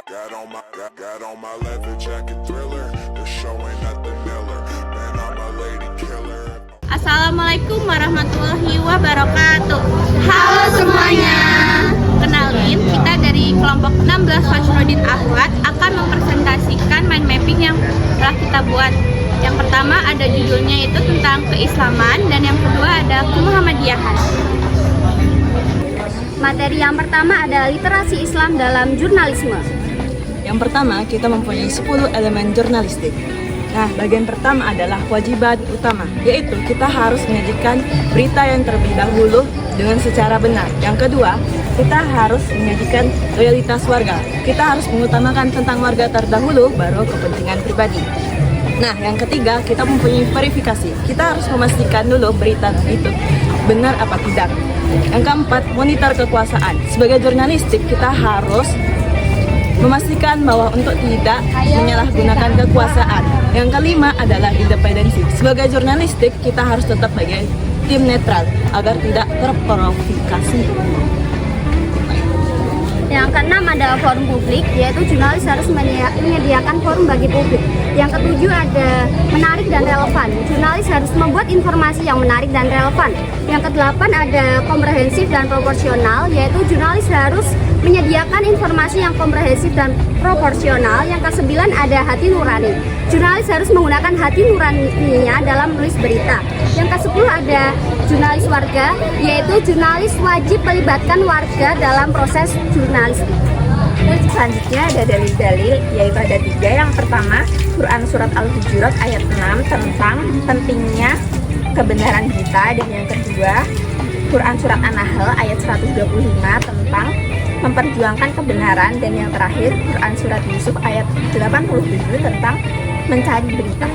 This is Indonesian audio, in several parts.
Got on my leather jacket thriller. The show ain't nothing iller. Man, I'm a lady killer. Assalamualaikum warahmatullahi wabarakatuh. Halo semuanya. Kenalin, kita dari kelompok 16 Fajrudin Ahwat akan mempresentasikan mind mapping yang telah kita buat. Yang pertama ada judulnya itu tentang keislaman, dan yang kedua ada kemuhammadiyahan. Materi yang pertama adalah literasi Islam dalam jurnalisme. Yang pertama, kita mempunyai 10 elemen jurnalistik. Nah, bagian pertama adalah kewajiban utama, yaitu kita harus menyajikan berita yang terlebih dahulu dengan secara benar. Yang kedua, kita harus menyajikan loyalitas warga. Kita harus mengutamakan tentang warga terdahulu, baru kepentingan pribadi. Nah, yang ketiga, kita mempunyai verifikasi. Kita harus memastikan dulu berita itu benar apa tidak. Yang keempat, monitor kekuasaan. Sebagai jurnalistik, kita harus memastikan bahwa untuk tidak menyalahgunakan kekuasaan. Yang kelima adalah independensi. Sebagai jurnalistik, kita harus tetap sebagai tim netral agar tidak terprovokasi. Yang keenam adalah forum publik, yaitu jurnalis harus menyediakan forum bagi publik. Yang ketujuh ada menarik dan relevan. Jurnalis harus membuat informasi yang menarik dan relevan. Yang kedelapan ada komprehensif dan proporsional, yaitu jurnalis harus menyediakan informasi yang komprehensif dan proporsional. Yang kesembilan ada hati nurani. Jurnalis harus menggunakan hati nuraninya dalam menulis berita. Yang kesepuluh ada jurnalis warga, yaitu jurnalis wajib melibatkan warga dalam proses jurnalistik. Dan selanjutnya ada dalil-dalil, yaitu ada 3. Yang pertama, Quran Surat Al-Hujurat ayat 6 tentang pentingnya kebenaran kita. Dan yang kedua, Quran Surat An-Nahl ayat 125 tentang memperjuangkan kebenaran. Dan yang terakhir, Quran Surat Yusuf ayat 87 tentang mencari berita.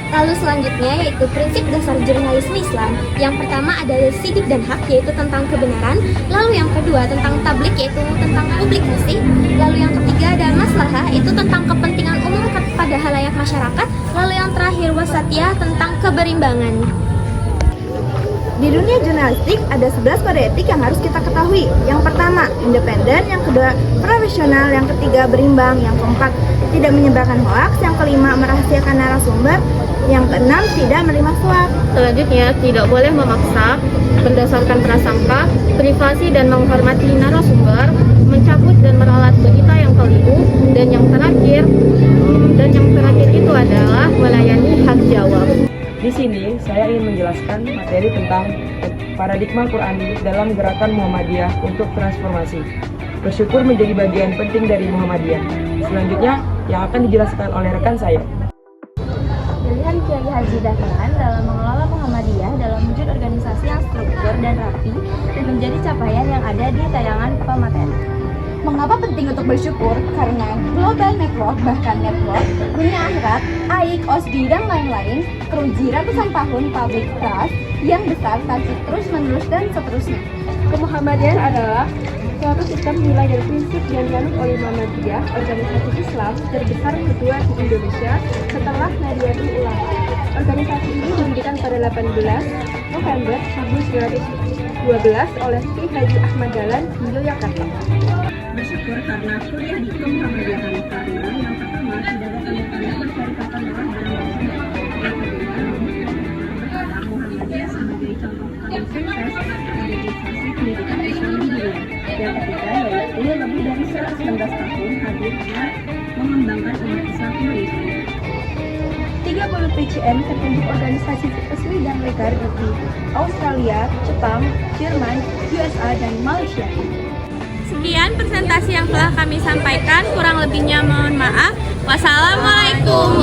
Lalu selanjutnya yaitu prinsip dasar jurnalisme Islam. Yang pertama adalah sidik dan hak, yaitu tentang kebenaran. Lalu yang kedua tentang tablik, yaitu tentang publikasi. Lalu yang ketiga ada maslahah, itu tentang kepentingan umum pada halayak masyarakat. Lalu yang terakhir wasatiyah, tentang keberimbangan. Di dunia jurnalistik ada 11 kode etik yang harus kita ketahui. Yang pertama, independen. Yang kedua, profesional. Yang ketiga, berimbang. Yang keempat, tidak menyebarkan hoaks. Yang kelima, merahasiakan narasumber. Yang keenam, tidak menerima suap. Selanjutnya, tidak boleh memaksa, berdasarkan prasangka, privasi dan menghormati narasumber, mencabut dan meralat berita yang keliru, dan yang terakhir itu adalah melayani hak jawab. Di sini, saya ingin menjelaskan materi tentang paradigma Qurani dalam gerakan Muhammadiyah untuk transformasi. Bersyukur menjadi bagian penting dari Muhammadiyah. Selanjutnya, yang akan dijelaskan oleh rekan saya. Pilihan Kiai Haji Dahlan dalam mengelola Muhammadiyah dalam wujud organisasi yang struktur dan rapi dan menjadi capaian yang ada di tayangan pemateri. Mengapa penting untuk bersyukur? Karena global network, bahkan network, dunia akhirat, AIK, OSDI, dan lain-lain, teruji ratusan tahun public trust yang besar, tasik terus-menerus, dan seterusnya. Kemuhammadiyahan adalah suatu sistem nilai dan prinsip yang dianut oleh Muhammadiyah, organisasi Islam terbesar kedua di Indonesia setelah Nahdlatul Ulama. Organisasi ini didirikan pada 18 November 1912 oleh Ki Haji Ahmad Dahlan di Yogyakarta. Bersyukur karena kuliah di Muhammadiyah, karena yang pertama tidak ada tanda-tanda persyarikatan dalam Muhammadiyah sebagai contoh paling sukses organisasi pendidikan Islam di dunia. Yang ketiga yaitu lebih dari 119 tahun hadirnya mengembangkan umat Islam Indonesia. 30 PCM terbentuk organisasi resmi dan legal di Australia, Jepang, Jerman, USA, dan Malaysia. Sekian presentasi yang telah kami sampaikan, kurang lebihnya mohon maaf. Wassalamualaikum